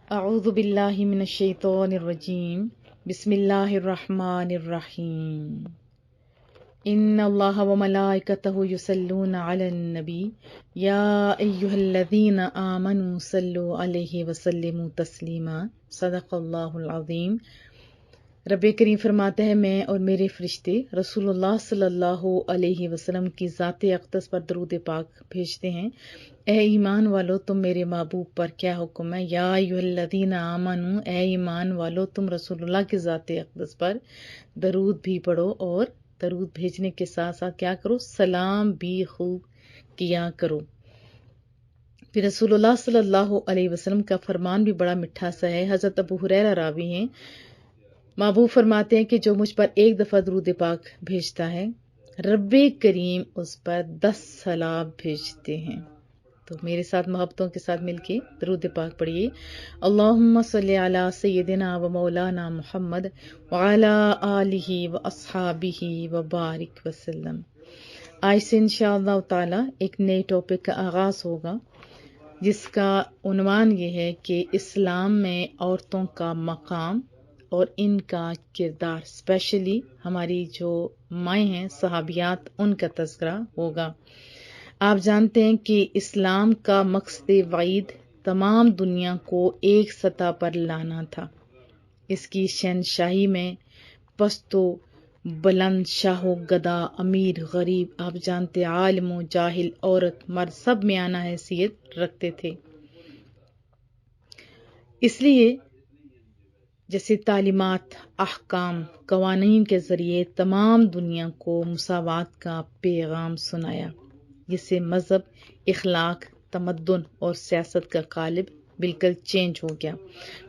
اعوذ باللہ من الشیطان الرجیم بسم اللہ الرحمن الرحیم ان اللہ وملائکتہ یصلون علی النبی یا ایہا الذین آمنوا صلوا علیہ وسلموا تسلیما صدق اللہ العظیم۔ رب کریم فرماتے ہیں میں اور میرے فرشتے رسول اللہ صلی اللہ علیہ وسلم کی ذات اقدس پر درود پاک بھیجتے ہیں۔ اے ایمان والو تم میرے محبوب پر کیا حکم ہے، یا ایھا الذین آمنو، اے ایمان والو تم رسول اللہ کی ذات اقدس پر درود بھی پڑھو اور درود بھیجنے کے ساتھ ساتھ کیا کرو، سلام بھی خوب کیا کرو۔ پھر رسول اللہ صلی اللہ علیہ وسلم کا فرمان بھی بڑا میٹھا سا ہے۔ حضرت ابو ہریرہ راوی ہیں، محبوب فرماتے ہیں کہ جو مجھ پر ایک دفعہ درود پاک بھیجتا ہے رب کریم اس پر 10 سلام بھیجتے ہیں۔ تو میرے ساتھ محبتوں کے ساتھ مل کے درود پاک پڑھیے۔ اللہم صلی علی سیدنا و مولانا محمد وعلی آلہ و اصحابہ و بارک وسلم۔ آج سے انشاءاللہ تعالی ایک نئے ٹاپک کا آغاز ہوگا جس کا عنوان یہ ہے کہ اسلام میں عورتوں کا مقام اور ان کا کردار، اسپیشلی ہماری جو مائیں ہیں صحابیات، ان کا تذکرہ ہوگا۔ آپ جانتے ہیں کہ اسلام کا مقصد وحید تمام دنیا کو ایک سطح پر لانا تھا۔ اس کی شہنشاہی میں پست و بلند، شاہ و گدا، امیر غریب، آپ جانتے عالم و جاہل، عورت مرد سب میانہ حیثیت رکھتے تھے۔ اس لیے جیسے تعلیمات، احکام، قوانین کے ذریعے تمام دنیا کو مساوات کا پیغام سنایا، جس سے مذہب، اخلاق، تمدن اور سیاست کا قالب بالکل چینج ہو گیا،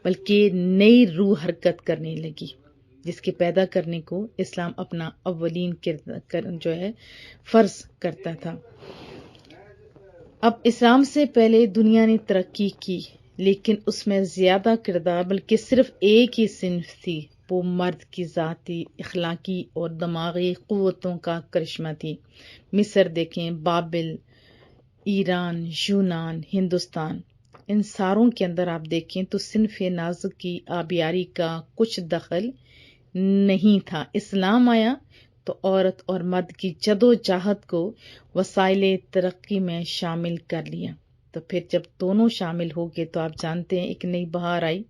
بلکہ نئی روح حرکت کرنے لگی، جس کے پیدا کرنے کو اسلام اپنا اولین جو ہے فرض کرتا تھا۔ اب اسلام سے پہلے دنیا نے ترقی کی، لیکن اس میں زیادہ کردار بلکہ صرف ایک ہی صنف تھی، وہ مرد کی ذاتی، اخلاقی اور دماغی قوتوں کا کرشمہ تھی۔ مصر دیکھیں، بابل، ایران، یونان، ہندوستان، ان ساروں کے اندر آپ دیکھیں تو صنف نازک کی آبیاری کا کچھ دخل نہیں تھا۔ اسلام آیا تو عورت اور مرد کی جد و جہد کو وسائل ترقی میں شامل کر لیا۔ تو پھر جب دونوں شامل ہو گئے تو آپ جانتے ہیں ایک نئی بہار آئی۔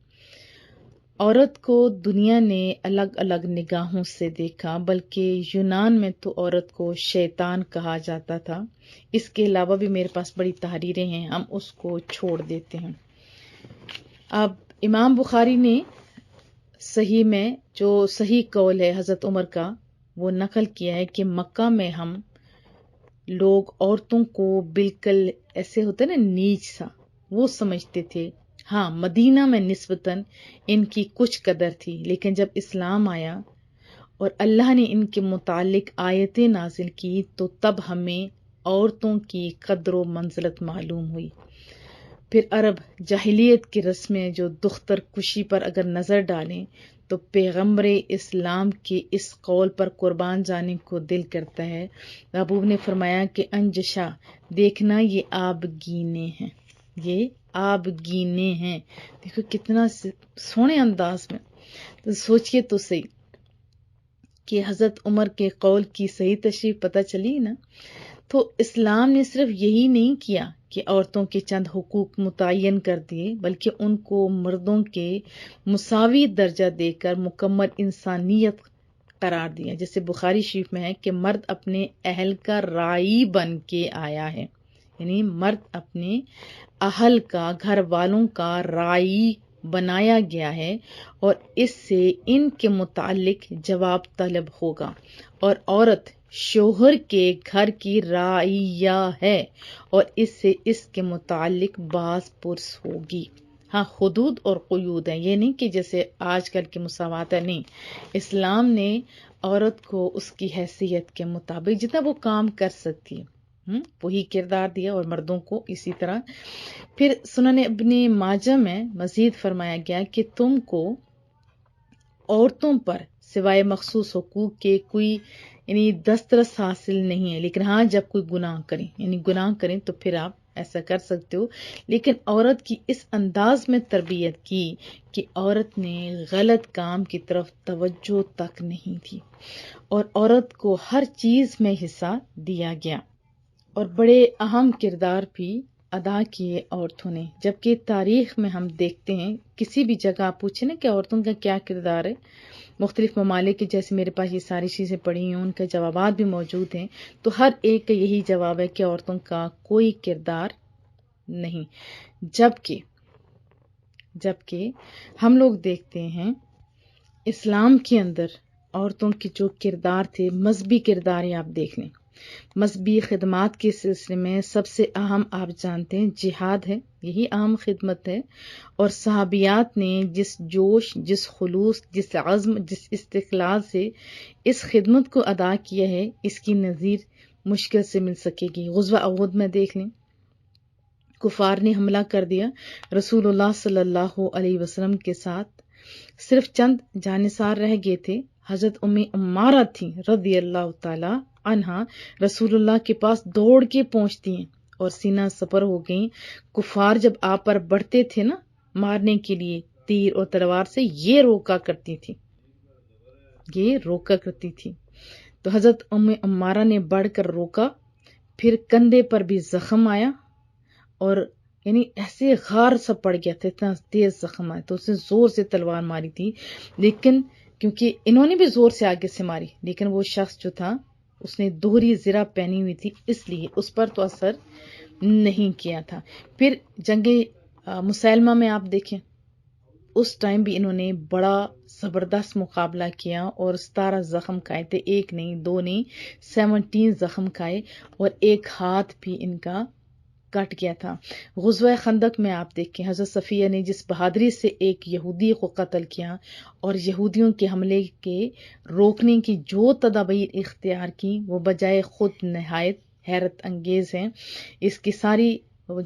عورت کو دنیا نے الگ الگ نگاہوں سے دیکھا، بلکہ یونان میں تو عورت کو شیطان کہا جاتا تھا۔ اس کے علاوہ بھی میرے پاس بڑی تحریریں ہیں، ہم اس کو چھوڑ دیتے ہیں۔ اب امام بخاری نے صحیح میں جو صحیح قول ہے حضرت عمر کا، وہ نقل کیا ہے کہ مکہ میں ہم لوگ عورتوں کو بالکل ایسے ہوتے نا نیچ سا وہ سمجھتے تھے۔ ہاں، مدینہ میں نسبتاً ان کی کچھ قدر تھی، لیکن جب اسلام آیا اور اللہ نے ان کے متعلق آیتیں نازل کی تو تب ہمیں عورتوں کی قدر و منزلت معلوم ہوئی۔ پھر عرب جاہلیت کی رسمیں جو دختر کشی پر اگر نظر ڈالیں تو پیغمبر اسلام کے اس قول پر قربان جانے کو دل کرتا ہے۔ محبوب نے فرمایا کہ انجشا، دیکھنا یہ آب گینے ہیں، یہ آب گینے ہیں۔ دیکھو کتنا سونے انداز میں، تو سوچئے تو صحیح کہ حضرت عمر کے قول کی صحیح تشریح پتہ چلی نا۔ تو اسلام نے صرف یہی نہیں کیا کہ عورتوں کے چند حقوق متعین کر دیے، بلکہ ان کو مردوں کے مساوی درجہ دے کر مکمل انسانیت قرار دیا۔ جیسے بخاری شریف میں ہے کہ مرد اپنے اہل کا راعی بن کے آیا ہے، یعنی مرد اپنے اہل کا، گھر والوں کا راعی بنایا گیا ہے، اور اس سے ان کے متعلق جواب طلب ہوگا، اور عورت شوہر کے گھر کی راعیہ ہے اور اس سے اس کے متعلق باز پرس ہوگی۔ ہاں، حدود اور قیود ہیں، یہ نہیں کہ جیسے آج کل کی مساوات ہے، نہیں۔ اسلام نے عورت کو اس کی حیثیت کے مطابق جتنا وہ کام کر سکتی ہے وہی کردار دیا، اور مردوں کو اسی طرح۔ پھر سنن ابن ماجہ میں مزید فرمایا گیا کہ تم کو عورتوں پر سوائے مخصوص حقوق کے کوئی یعنی دسترس حاصل نہیں ہے، لیکن ہاں جب کوئی گناہ کریں، یعنی گناہ کریں تو پھر آپ ایسا کر سکتے ہو، لیکن عورت کی اس انداز میں تربیت کی کہ عورت نے غلط کام کی طرف توجہ تک نہیں تھی، اور عورت کو ہر چیز میں حصہ دیا گیا، اور بڑے اہم کردار بھی ادا کیے عورتوں نے۔ جبکہ تاریخ میں ہم دیکھتے ہیں، کسی بھی جگہ آپ پوچھیں نا کہ عورتوں کا کیا کردار ہے، مختلف ممالک کے، جیسے میرے پاس یہ ساری چیزیں پڑھی ہیں، ان کے جوابات بھی موجود ہیں، تو ہر ایک کا یہی جواب ہے کہ عورتوں کا کوئی کردار نہیں۔ جبکہ ہم لوگ دیکھتے ہیں اسلام کے اندر عورتوں کے جو کردار تھے، مذہبی کردار آپ دیکھ لیں، مذہبی خدمات کے سلسلے میں سب سے اہم آپ جانتے ہیں جہاد ہے، یہی اہم خدمت ہے، اور صحابیات نے جس جوش، جس خلوص، جس عزم، جس استقلال سے اس خدمت کو ادا کیا ہے، اس کی نظیر مشکل سے مل سکے گی۔ غزوہ احد میں دیکھ لیں، کفار نے حملہ کر دیا، رسول اللہ صلی اللہ علیہ وسلم کے ساتھ صرف چند جانثار رہ گئے تھے۔ حضرت ام عمارہ تھیں رضی اللہ تعالی عنہا، رسول اللہ کے پاس دوڑ کے پہنچتی ہیں اور سینہ سپر ہو گئیں۔ کفار جب آپ پر بڑھتے تھے نا مارنے کے لیے تیر اور تلوار سے، یہ روکا کرتی تھی، تو حضرت ام عمارہ نے بڑھ کر روکا، پھر کندھے پر بھی زخم آیا، اور یعنی ایسے غار سا پڑ گیا تھا، اتنا تیز زخم آیا، تو اس نے زور سے تلوار ماری تھی، لیکن کیونکہ انہوں نے بھی زور سے آگے سے ماری، لیکن وہ شخص جو تھا اس نے دوہری زرہ پہنی ہوئی تھی، اس لیے اس پر تو اثر نہیں کیا تھا۔ پھر جنگ مسیلمہ میں آپ دیکھیں، اس ٹائم بھی انہوں نے بڑا زبردست مقابلہ کیا، اور 17 زخم کھائے تھے، ایک نہیں، دو نہیں، 17 زخم کھائے، اور ایک ہاتھ بھی ان کا کٹ گیا تھا۔ غزوہ خندق میں آپ دیکھیں، حضرت صفیہ نے جس بہادری سے ایک یہودی کو قتل کیا، اور یہودیوں کے حملے کے روکنے کی جو تدابیر اختیار کی، وہ بجائے خود نہایت حیرت انگیز ہیں۔ اس کی ساری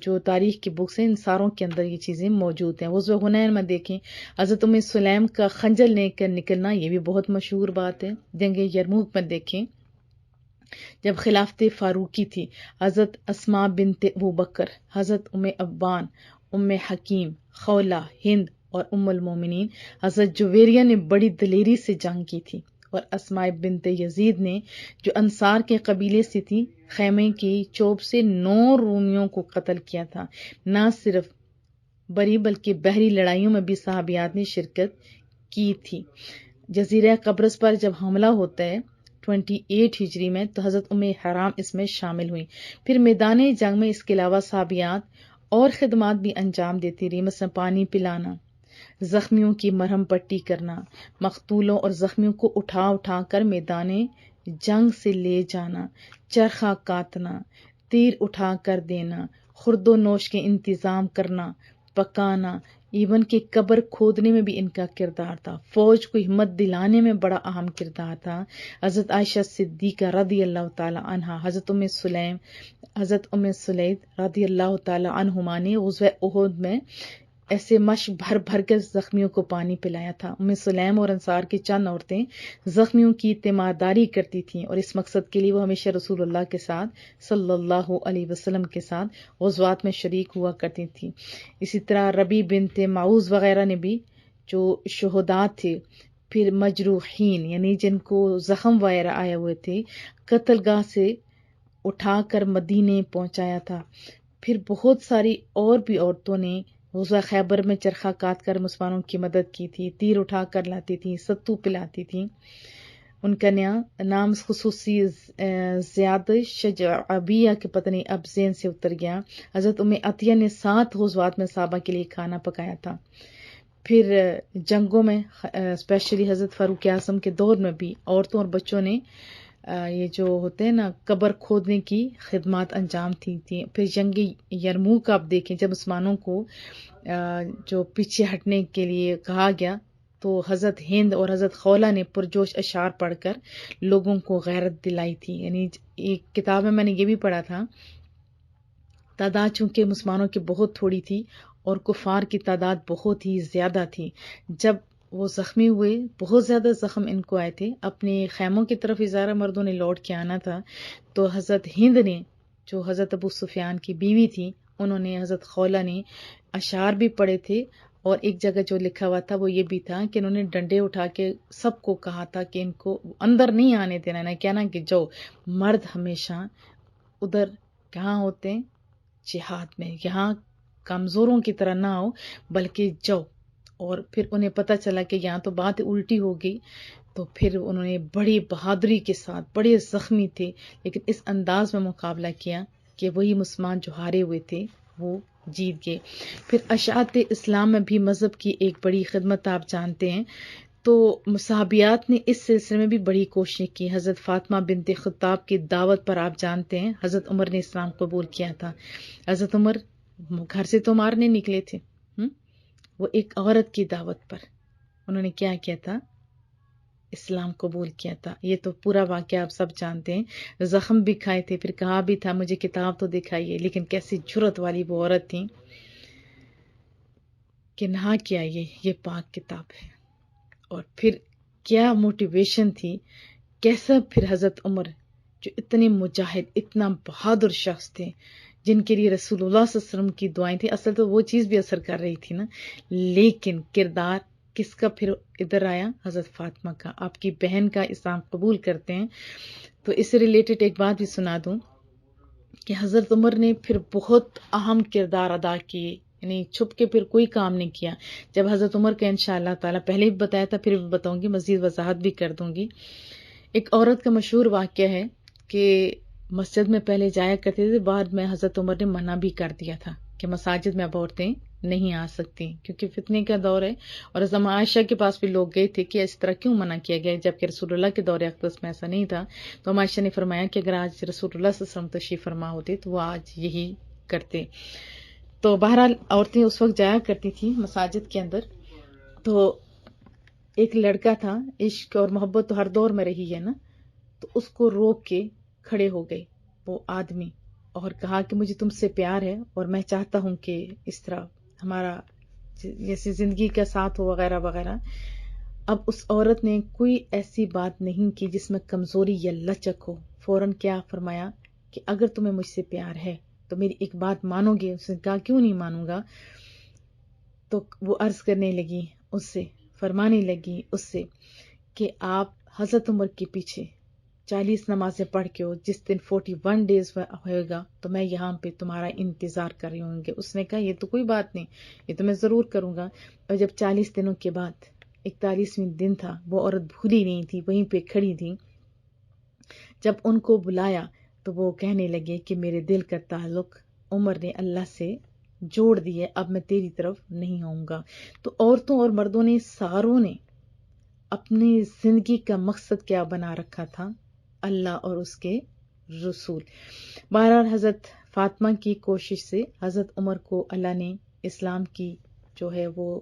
جو تاریخ کی بکس ہیں، ان ساروں کے اندر یہ چیزیں موجود ہیں۔ غزوہ حنین میں دیکھیں، حضرت ام سلیم کا خنجر لے کر نکلنا، یہ بھی بہت مشہور بات ہے۔ جنگ یرموک میں دیکھیں، جب خلافت فاروقی تھی، حضرت اسماء بنت ابوبکر، حضرت ام ابان، ام حکیم، خولہ، ہند اور ام المومنین حضرت جویریہ نے بڑی دلیری سے جنگ کی تھی، اور اسماء بنت یزید نے جو انصار کے قبیلے سے تھی، خیمے کی چوب سے 9 رومیوں کو قتل کیا تھا۔ نہ صرف بری بلکہ بحری لڑائیوں میں بھی صحابیات نے شرکت کی تھی۔ جزیرہ قبرص پر جب حملہ ہوتا ہے 28 ہجری میں، تو حضرت ام حرام اس میں شامل ہوئی۔ پھر میدان جنگ میں اس کے علاوہ صحابیات اور خدمات بھی انجام دیتی رہی، مثلا پانی پلانا، زخمیوں کی مرہم پٹی کرنا، مقتولوں اور زخمیوں کو اٹھا کر میدان جنگ سے لے جانا، چرخہ کاتنا، تیر اٹھا کر دینا، خورد و نوش کے انتظام کرنا، پکانا، ایون کہ قبر کھودنے میں بھی ان کا کردار تھا، فوج کو ہمت دلانے میں بڑا اہم کردار تھا۔ حضرت عائشہ صدیقہ رضی اللہ تعالی عنہا، حضرت ام سلیم، حضرت ام سلید رضی اللہ تعالی عنہما نے غزوہ احد میں ایسے مش بھر کے زخمیوں کو پانی پلایا تھا۔ ام سلیم اور انصار کی چند عورتیں زخمیوں کی تیمارداری کرتی تھیں، اور اس مقصد کے لیے وہ ہمیشہ رسول اللہ کے ساتھ صلی اللہ علیہ وسلم کے ساتھ غزوات میں شریک ہوا کرتی تھیں۔ اسی طرح ربی بنت معوذ وغیرہ نے بھی، جو شہداء تھے، پھر مجروحین یعنی جن کو زخم وغیرہ آئے ہوئے تھے، قتل گاہ سے اٹھا کر مدینے پہنچایا تھا۔ پھر بہت ساری اور بھی عورتوں نے غزوہ خیبر میں چرخہ کاٹ کر مسلمانوں کی مدد کی تھی، تیر اٹھا کر لاتی تھی، ستو پلاتی تھی۔ ان کا نام خصوصی زیاد شجعبیہ کے پتہ نہیں اب ذہن سے اتر گیا۔ حضرت ام عطیہ نے 7 غزوات میں صحابہ کے لیے کھانا پکایا تھا۔ پھر جنگوں میں اسپیشلی حضرت فاروق اعظم کے دور میں بھی عورتوں اور بچوں نے یہ جو ہوتے ہیں نا قبر کھودنے کی خدمات انجام تھی۔ پھر جنگ یرموک آپ دیکھیں، جب مسلمانوں کو جو پیچھے ہٹنے کے لیے کہا گیا، تو حضرت ہند اور حضرت خولہ نے پرجوش اشعار پڑھ کر لوگوں کو غیرت دلائی تھی۔ یعنی ایک کتاب میں نے یہ بھی پڑھا تھا، تعداد چونکہ مسلمانوں کی بہت تھوڑی تھی اور کفار کی تعداد بہت ہی زیادہ تھی، جب وہ زخمی ہوئے، بہت زیادہ زخم ان کو آئے تھے، اپنے خیموں کی طرف ازارہ مردوں نے لوٹ کے آنا تھا، تو حضرت ہند نے جو حضرت ابو سفیان کی بیوی تھی، انہوں نے، حضرت خولہ نے اشعار بھی پڑھے تھے، اور ایک جگہ جو لکھا ہوا تھا وہ یہ بھی تھا کہ انہوں نے ڈنڈے اٹھا کے سب کو کہا تھا کہ ان کو اندر نہیں آنے دینا، نہ کہنا کہ جو مرد ہمیشہ ادھر کہاں ہوتے ہیں، جہاد میں، یہاں کمزوروں کی طرح نہ ہو بلکہ جاؤ. اور پھر انہیں پتہ چلا کہ یہاں تو بات الٹی ہو گئی، تو پھر انہوں نے بڑی بہادری کے ساتھ، بڑے زخمی تھے لیکن اس انداز میں مقابلہ کیا کہ وہی مسلمان جو ہارے ہوئے تھے وہ جیت گئے. پھر اشاعت اسلام میں بھی مذہب کی ایک بڑی خدمت آپ جانتے ہیں. تو مصحابیات نے اس سلسلے میں بھی بڑی کوشش کی. حضرت فاطمہ بنت خطاب کی دعوت پر آپ جانتے ہیں حضرت عمر نے اسلام قبول کیا تھا. حضرت عمر گھر سے تو مارنے نکلے تھے، وہ ایک عورت کی دعوت پر انہوں نے کیا کیا تھا، اسلام قبول کیا تھا. یہ تو پورا واقعہ آپ سب جانتے ہیں. زخم بھی کھائے تھے، پھر کہا بھی تھا مجھے کتاب تو دکھائیے، لیکن کیسی جرت والی وہ عورت تھی کہ نہا کیا یہ پاک کتاب ہے. اور پھر کیا موٹیویشن تھی، کیسا پھر حضرت عمر جو اتنے مجاہد، اتنا بہادر شخص تھے، جن کے لیے رسول اللہ صلی اللہ علیہ وسلم کی دعائیں تھیں. اصل تو وہ چیز بھی اثر کر رہی تھی نا، لیکن کردار کس کا پھر ادھر آیا، حضرت فاطمہ کا، آپ کی بہن کا اسلام قبول کرتے ہیں. تو اس سے ریلیٹڈ ایک بات بھی سنا دوں کہ حضرت عمر نے پھر بہت اہم کردار ادا کیے، یعنی چھپ کے پھر کوئی کام نہیں کیا. جب حضرت عمر کا انشاءاللہ تعالیٰ پہلے بھی بتایا تھا، پھر بھی بتاؤں گی، مزید وضاحت بھی کر دوں گی. ایک عورت کا مشہور واقعہ ہے کہ مسجد میں پہلے جایا کرتے تھے، بعد میں حضرت عمر نے منع بھی کر دیا تھا کہ مساجد میں اب عورتیں نہیں آ سکتی کیونکہ فتنے کا دور ہے. اور حضرت عائشہ کے پاس بھی لوگ گئے تھے کہ اس طرح کیوں منع کیا گیا، جبکہ رسول اللہ کے دور اقدس میں ایسا نہیں تھا. تو عائشہ نے فرمایا کہ اگر آج رسول اللہ صلی اللہ علیہ وسلم تشریف فرما ہوتے تو وہ آج یہی کرتے. تو بہرحال عورتیں اس وقت جایا کرتی تھیں مساجد کے اندر. تو ایک لڑکا تھا، عشق اور محبت تو ہر دور میں رہی ہے نا، تو اس کو روک کے کھڑے ہو گئے وہ آدمی اور کہا کہ مجھے تم سے پیار ہے اور میں چاہتا ہوں کہ اس طرح ہمارا جیسے زندگی کا ساتھ ہو وغیرہ وغیرہ. اب اس عورت نے کوئی ایسی بات نہیں کی جس میں کمزوری یا لچک ہو. فوراً کیا فرمایا کہ اگر تمہیں مجھ سے پیار ہے تو میری ایک بات مانو گے. اس نے کہا کیوں نہیں مانوں گا. تو وہ عرض کرنے لگی اس سے، فرمانے لگی اس سے کہ آپ حضرت عمر کے پیچھے 40 نمازیں پڑھ کے ہو، جس دن 41 ڈیز ہوئے گا تو میں یہاں پہ تمہارا انتظار کر رہی ہوں گے. اس نے کہا یہ تو کوئی بات نہیں، یہ تو میں ضرور کروں گا. اور جب 40 دنوں کے بعد 41ویں دن تھا، وہ عورت بھولی نہیں تھی، وہیں پہ کھڑی تھی. جب ان کو بلایا تو وہ کہنے لگے کہ میرے دل کا تعلق عمر نے اللہ سے جوڑ دیے، اب میں تیری طرف نہیں آؤں گا. تو عورتوں اور مردوں نے، ساروں نے اپنی زندگی کا مقصد کیا بنا رکھا تھا، اللہ اور اس کے رسول. بہرحال حضرت فاطمہ کی کوشش سے حضرت عمر کو اللہ نے اسلام کی جو ہے وہ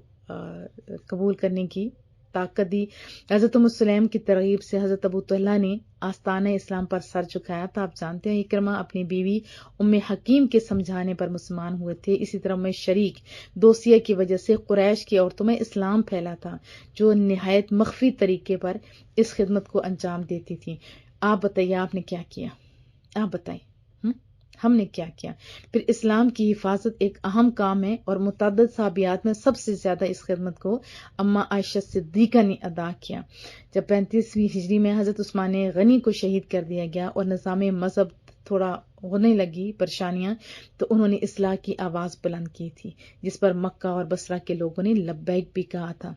قبول کرنے کی طاقت دی. حضرت ام سلیم کی ترغیب سے حضرت ابو طلحہ نے آستانہ اسلام پر سر جھکایا تھا. آپ جانتے ہیں اکرمہ اپنی بیوی ام حکیم کے سمجھانے پر مسلمان ہوئے تھے. اسی طرح ام شریک دوسیہ کی وجہ سے قریش کی عورتوں میں اسلام پھیلا تھا، جو نہایت مخفی طریقے پر اس خدمت کو انجام دیتی تھی. آپ بتائیے آپ نے کیا کیا، آپ بتائیں ہم نے کیا کیا. پھر اسلام کی حفاظت ایک اہم کام ہے اور متعدد صحابیات میں سب سے زیادہ اس خدمت کو اما عائشہ صدیقہ نے ادا کیا. جب 35ویں ہجری میں حضرت عثمان غنی کو شہید کر دیا گیا اور نظام مذہب تھوڑا ہونے لگی پریشانیاں، تو انہوں نے اصلاح کی آواز بلند کی تھی، جس پر مکہ اور بصرہ کے لوگوں نے لبیک بھی کہا تھا.